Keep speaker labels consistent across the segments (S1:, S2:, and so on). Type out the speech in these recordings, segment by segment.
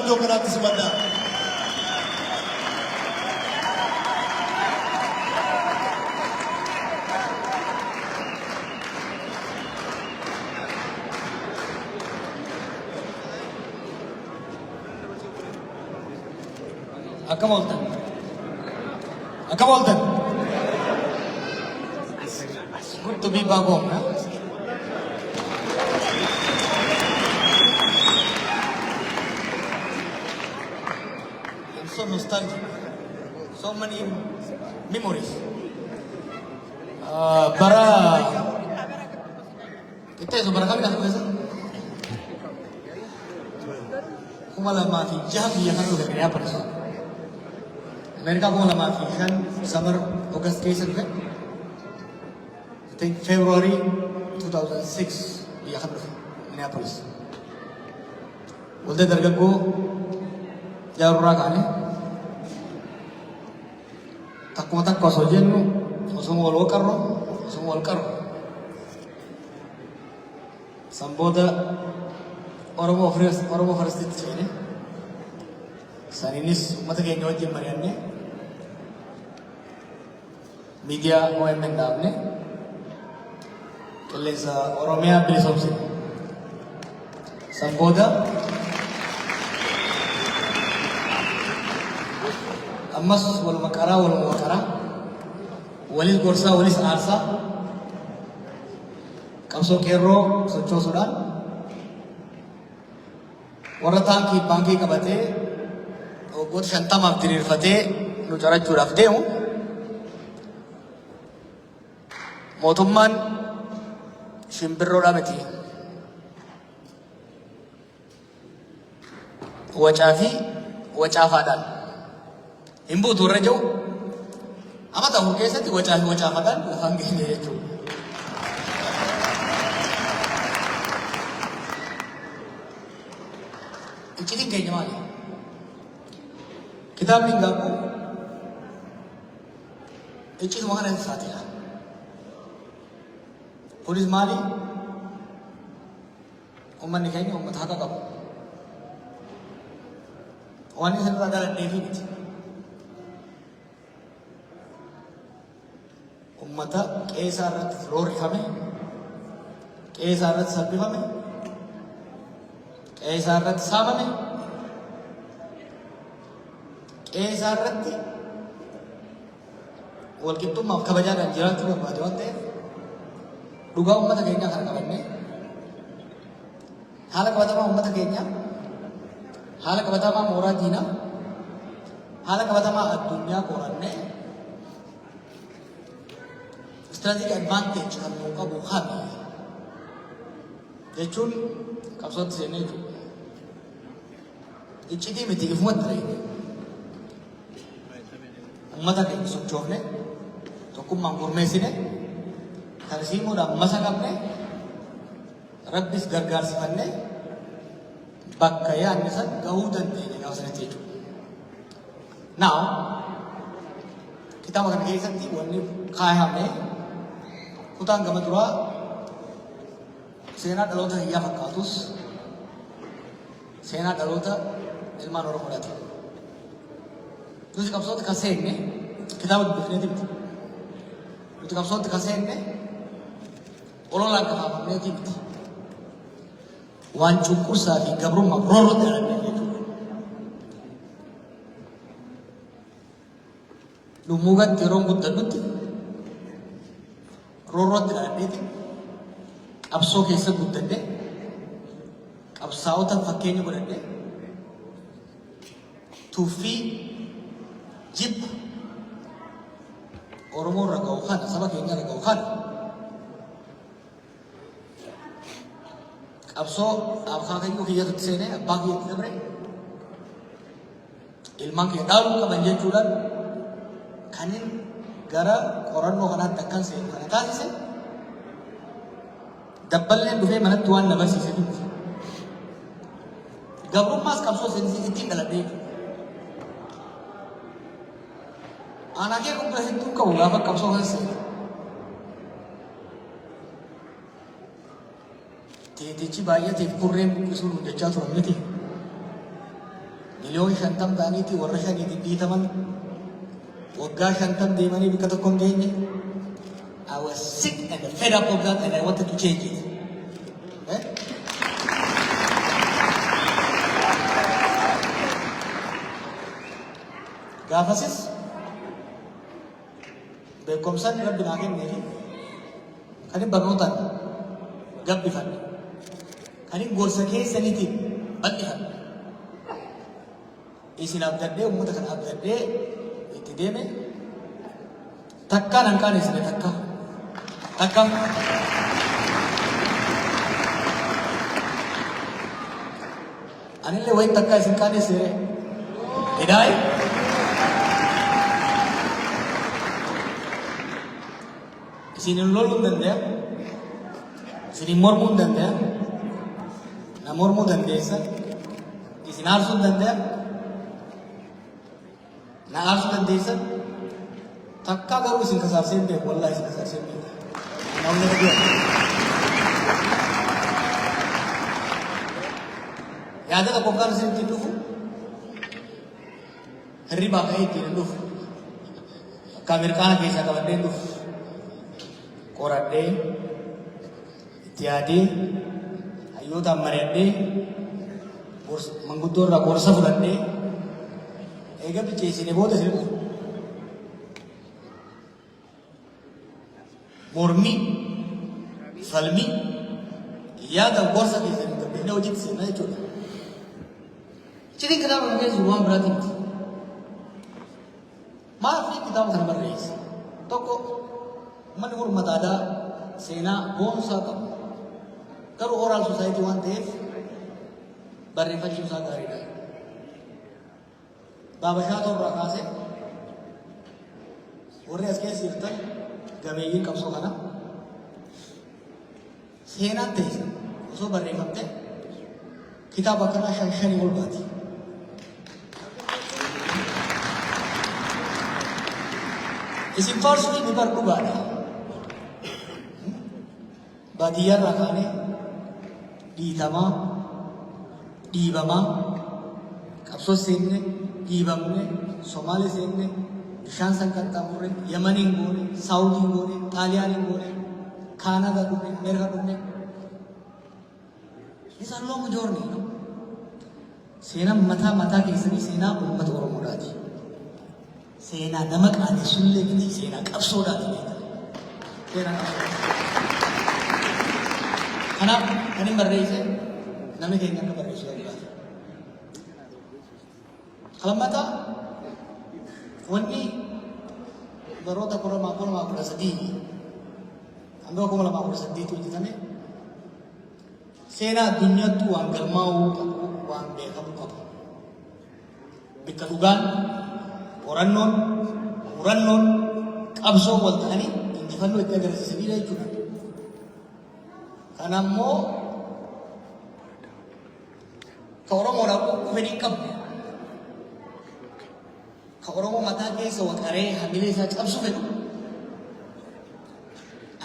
S1: iddoo kanaatti simadhaa.
S2: Akkam ooltan? Akkam ooltan? Good to be back home, huh? I'm so nostalgic. So many memories. Bara kita itu bara kami dah biasa. Kumalah mati jam dia kan udah kaya apa sih? Amerika ko lama kan summer August ke sen I think February 2006 ya kan Minneapolis. Ulde dargaggo jarura kane takko takko so jennu osmo wal karro samboda Oromo Faristit chene saninis mata ke nyoje marianne media OMN daabne qilleensa Oromiyaa bilisoomsine san booda ammas waluma qaraa walis gorsaa walis aarsaa qabsoo qeerroo sochoosuudhaan warra baankii qabatee waggoota 50 diriirfatee nu carachuudhaaf deemu mootummaan shimbirroodhaa miti. Wacaafaadhaan hin buutu irra jiru amma ta'u keessatti wacaafaadhaan lafaan geenye jechuudha. Iccitiin keenya maali? Kitaabni hin gaabbu iccituma kana hin saaxila. Kunis maali? Uummanni keenya uummata haqa qabu. Waan isin irraa dhaladheefi miti. Uummata qeesaa irratti roorrifame, qeesaa irratti salphifame, qeesaa irratti saamame, qeesaa irratti walqixxummaaf kabajaadhaan jiraachuu barbaade waan ta'eef dhugaa uummata keenyaa kana qabannee haala qabatamaa uummata keenyaa, haala qabatamaa mooraa diinaa, haala qabatamaa addunyaa qorannee strategic advantage kan nuu qabu hami jechuun qabsootti seenee jiru. Iccitii miti ifumatti ta'e uummata keenya sochoofne tokkummaan gurmeessine tarsiimuudhaan masa qabne rabbis gargaarsifanne bakka yaadne san gahuu dandeenya gaafa sanatti jechuudha. Now kitaaba kana keessatti wanni kaayame kutaan gama duraa seenaa dhaloota hiyyaa fakkaatus seenaa dhaloota ilmaan Oromoodhaati. Nuti qabsootti kan seenne kitaaba dubbifneeti miti. Nuti qabsootti kan seenne ololaan kafaafamneeti miti. Waan cunqursaa fi gabrummaa roorrotti dhaladhee jechuudha. Dhummuugatti yeroo guddadhutti roorrotti dhaladheeti qabsoo keessa guddadhee qabsaa'ota fakkeenya godhadhee tuffii jibba Oromoo irra ga'u kana saba keenya irra ga'u kana qabsoo akaakayyuu kiyyatutti seenee abbaa kiyyatti dabre ilmaan kiyya dhaaluu qaban jechuudhaan kanin gara qorannoo kanaatti akkan seenu kana taasise dabballeen dhufee manatti waan na barsiise miti. Gabrummaas qabsoo seenisii ittiin dhaladhee aanaa kee kun hedduu qabu gaafa qabsoo kana seenu. Teetichi baay'ateef kurreen buqqisuun hojjechaa turan miti. miliyoon 50 ta'aniiti warra shaniitiin dhiitaman waggaa 50 deemanii bakka tokko hin geenye. I was sick and fed up of that and I wanted to change it. Eh? Gaafasis beekumsaan rabbi naa kenneefi kan hin barnootaan gabbifadhe kan hin gorsa keessaniitiin bal'ifadhe isin abdadhee uummata kana abdadhee itti deeme takkaan hanqaan isine takka anillee wayin takka isin qaanesseere edaayi isinin loluu hin danda'a isinin mormuu hin danda'a na mormuu dandeessa isin aarsuu hin danda'a na aarsuu dandeessa takkaa garuu isin kasaarsee hin beeku wallaahi isin kasaarsee hin beeku namni dhagaa yaada tokko kan isin ittiin dhufu hirribaa ka'ee ittiin hin dhufu akka Ameerikaana keessaa qabadhee hin dhufu qoradhee itti yaadee hayyootaan mari'adhee manguddoo irraa gorsa fudhadhee eega bilcheessine booda isin dhufu mormii falmii yaada gorsa keessanii gabbinee hojiitti seenaa jechuudha. Citiin kitaaba kana keessu waan biraatiin miti. Maaf kitaaba kana barreesse tokko manni mormata aadaa seenaa boonsaa qabu garuu oral society waan ta'eef barreeffachuu isaa gaariidha. Baabashaatoo irraa kaasee warri as keessa jirtan gameeyyiin qabsoo kana seenaan ta'e osoo barreeffamte kitaaba kanaa shanii ol baati. Isin faarsuu ni barbaadu baadha. Baadiyyaa irraa kaanee dhiitamaa, dhiibamaa, qabsoo seenne, dhiibamne, Somaalee seenne, bishaan san qaxxaamurre, Yamaniin goone, Saawudiin goone, Xaaliyaaniin goone, Kaanadaa dhufne, Ameerikaa dhufne. Isaan loomu joorni. Seenaan mataa keessanii seenaa uummata Oromoodhaati. Seenaa nama qaanessullee miti seenaa qabsoodhaati. Seenaa qabsoodhaati. Kanaaf kan hin barreesse namni keenya akka barreessu barbaada. Lammataa wanni baroota 2013 hanga 2018 hojjetame seenaa addunyaatti waan galmaa'uu qabu waan beekamu qabu. Bakka dhugaan qorannoon qabsoo wal ta'anii injifannoo itti agarsiisanidha jechuudha. Kanammoo ka Oromoodhaaf fedhii qabu ka Oromoo mataa keessa waqaree hamilee isaa cabsu fedhu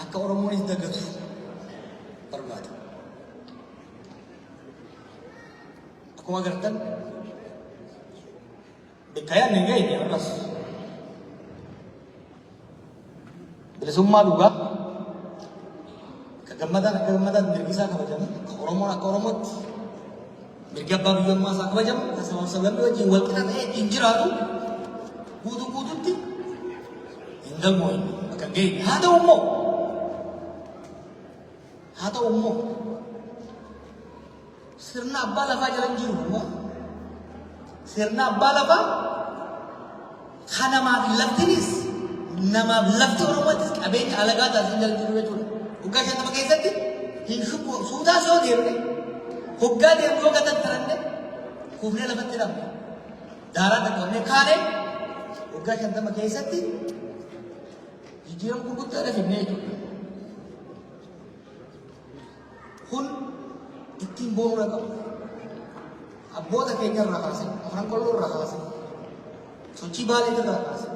S2: akka Oromoonis dagatu barbaada. Akkuma agartan beekayaan hin ga'e akkas bilisummaa dhugaa ka gammadaan mirgi isaa kabajamu ka Oromoon akka Oromootti mirgi abbaa biyyummaa isaa kabajamu ka sabaaf sablammii wajjin wal qixa ta'ee hin jiraatu guutuutti hin galmoo'in akka hin ga'e. Haa ta'u immoo sirna abbaa lafaa jala hin jiru immoo sirna abbaa lafaa kan namaaf laftinis namaaf lafti Oromoottis qabeenya alagaa taasisan jala jiru jechuudha. Waggaa 50 keessatti hin shubbu suutaa soo deemne hoggaa deemne yoo gatattaranne kuufnee lafatti dhabne daaraa dhaqqabne kaanee waggaa 50 keessatti jijjiirama gurguddaa dafifne jechuudha. Kun ittiin boonuu qabu. Abboota keenya irraa kaasee, afran qolloo irraa kaasee, sochii Baalee irraa kaasee,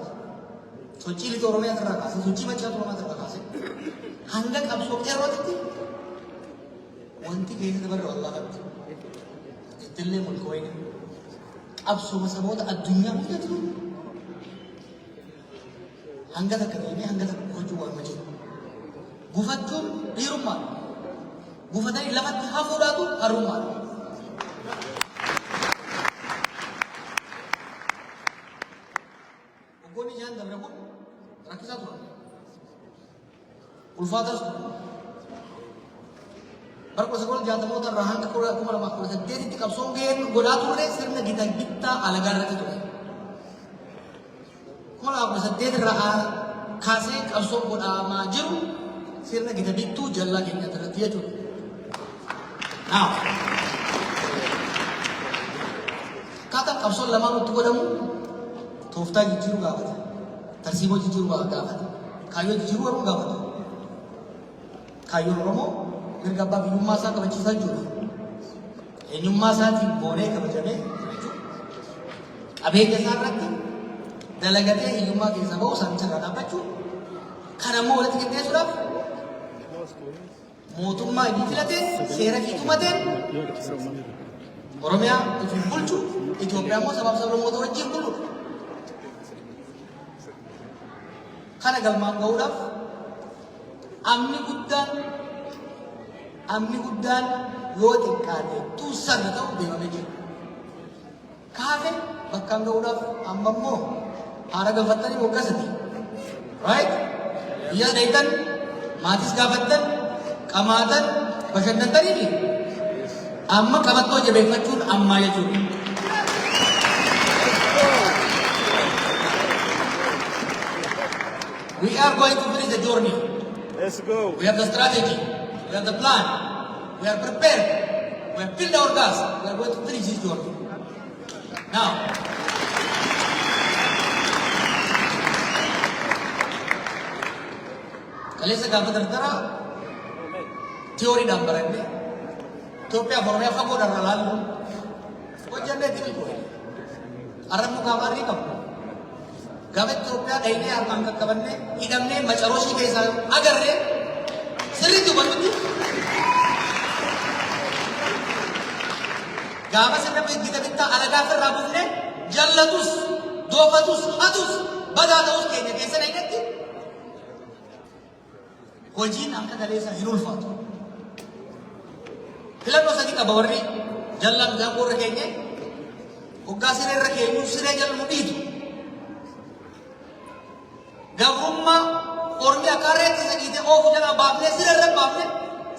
S2: sochii Lixa Oromiyaa irraa kaasee, sochii Machaa Oromiyaa irraa kaasee, hanga qabsoo qeerrootitti wanti keessa dabarre wallaa qabdi. Ittillee mul'ooyne qabsoo saboota addunyaa hunda jiru. Hanga takka deemee hanga takka gochuu waan jiru. Gufachuun dhiirummaa. Gufatanii lafatti hafuudhaatu harummaa. Oggoonni ijaan dabre kun rakkisaa turan. Ulfaataas turan. Bara 1960 irraa hanga 2018tti qabsoon gaheen godhaa turre sirna bittaa alagaa irratti ture. 2018 irraa kaasee qabsoon godhamaa jiru sirna bittuu jallaa keenya irratti jechuudha. Now, kata qabsoon lamaan nutti godhamu tooftaa jijjiiruu gaafata. Tarsiimoo jijjiiruu gaafata. Kaayyoo jijjiiruu garuu gaafata. Kaayyoon Oromoo mirga abbaa biyyummaa isaa kabachiisaa jiru. Eenyummaa isaatiin boonee kabajamee qabeenya isaa irratti dalagatee hiyyummaa keessaa bahu saamicha irraa dhaabbachuu kan ammoo walitti qindeessuudhaaf mootummaa inni filatee seera fi tumateen Oromiyaa ifiin bulchu Itoophiyaa immoo sabaaf sablammoota wajjin buluudha. Kana galmaan ga'uudhaaf amni guddaan yoo xiqqaate tuussarra ta'u deemamee jira. Kaafe bakkaan ga'uudhaaf amma immoo haara gaafattanii moggaasati. Right? Biyya dheeytan, maatis gaafattan, qamaatan, bashannantanii fi amma qabattoo jabeeffachuun ammaa jechuudha. We are going to finish the journey.
S1: Let's go.
S2: We have the strategy. We have the plan. We are prepared. We have filled our gas. We are going to finish this journey. Now, kaleessa gaafa dardara tiyooriidhaan baranne Itoophiyaa fi Oromiyaa fagoodhaan ilaallu hojjannee itti milkoo'e. Arrabnu gaamaarrii qabu. Gaafa Itoophiyaa dhaynee harkaan qaqqabannee hidhamnee macarooshii keessaa agarree sirriitti hubannutti gaafa sirna bittaa alagaa irraa buufnee jallatus, doofatus, hatus, badaa ta'us keenya keessa dhaynatti hojiin akka kaleessa hin ulfaatu. Filannoo sadii qaba warri jallaan gaangoo irra keenye hoggaa siree irra keenyu siree jala nu dhiitu. Gabrummaa ormi akka reetti isa dhiite oofu jalaa baafnee siree irra baafne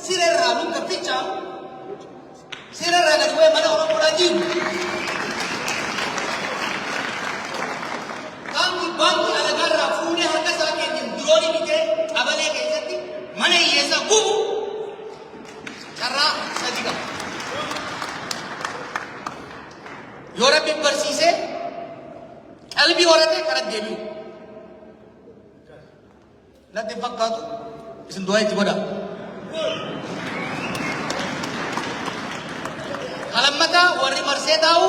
S2: siree irraa nu gaffichaa siree irraa gadi bu'ee mana Oromoodhaa jiru. Baanki alagaa irraa fuunee harka isaa keenyaan diroonii bitee qabalee keessatti mana hiyyeessaa gubu carraa sadii qaba. Yoo Rabbiin barsiisee qalbii horatee karaa deebi'u. Natti fakkaatu isin du'aa itti godhaa. Kalammataa warri marsee taa'u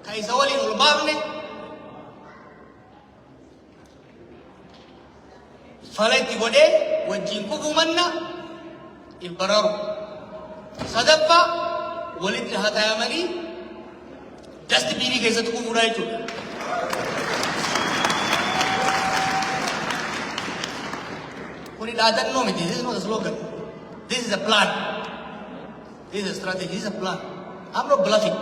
S2: kan isa waliin ol baafne fala itti godhee wajjin kufuu manna ibbararu. Sadaffaa walitti hataayamanii dasti biinii keessatti kufuudha jechuudha. Kuni dhaadannoo miti. This is not a slogan. This is a plan. This is a strategy. This is a plan. I'm not bluffing.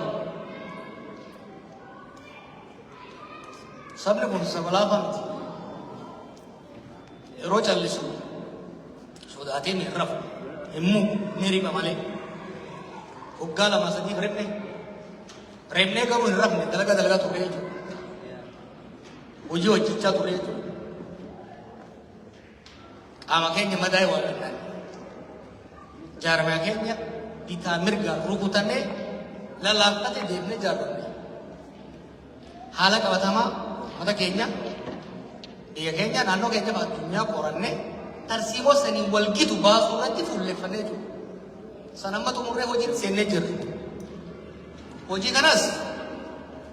S2: Sabni kun sabalaafaa miti. Yeroo callisu sodaatee ni rafu. Himmu ni riba malee. Hoggaa lama sadiif reebnee garuu hin rafne dalagaa turre jechuudha. Hojii hojjechaa turre jechuudha. Qaama keenya madaa'e waan danda'an. Jaarmaa keenya bitaa mirgaan rukutannee lallaafatee deemnee jaarranne. Haala qabatamaa mata keenya biyya keenya naannoo keenya fi addunyaa qorannee tarsiimoo saniin wal gitu baasuu irratti fuulleffannee jiru. Sanamma xumurree hojiin seennee jirra. Hojii kanas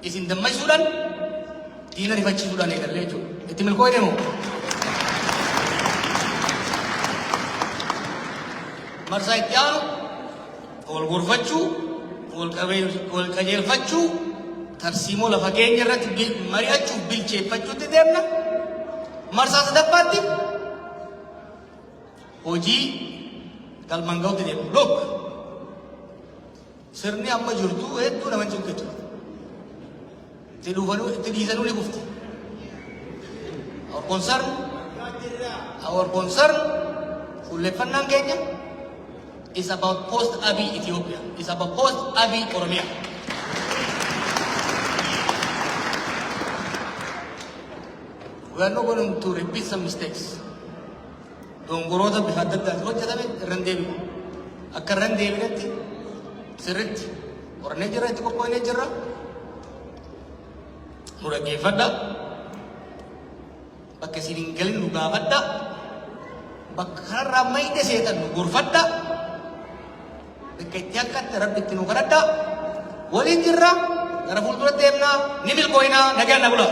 S2: isin dammaysuudhaan diina rifachiisuudhaan eegallee jechuudha. Itti milkoo'ee deemu. Marsaa itti aanu wal gorfachuu wal qajeelfachuu tarsiimoo lafa keenya irratti mari'achuuf bilcheeffachuutti deemna. Marsaa sadaffaatti hojii galmaan ga'utti deemna. Look, sirni amma jirtu hedduu nama cinqitu. Itti dhiisanuu ni kufti. Our concern, fuulleffannaan keenya is about post-Abiy Ethiopia. It's about post-Abiy Oromia. We are not going to repeat some mistakes. Dongoroota bifa adda addaatti hojjetame irra hin deebinu. Akka irra hin deebinetti sirriitti qorannee jirra, itti qophoonee jirra. Nu dhaggeeffadha. Bakka isin hin galin nu gaafadha. Bakka kanarraa mayde seetan nu gorfadha. Bakka itti akkatti rabbi itti nu kadhadha. Waliin jirra. Gara fuuldura deemnaa ni milkooyinaa nagaan na bula.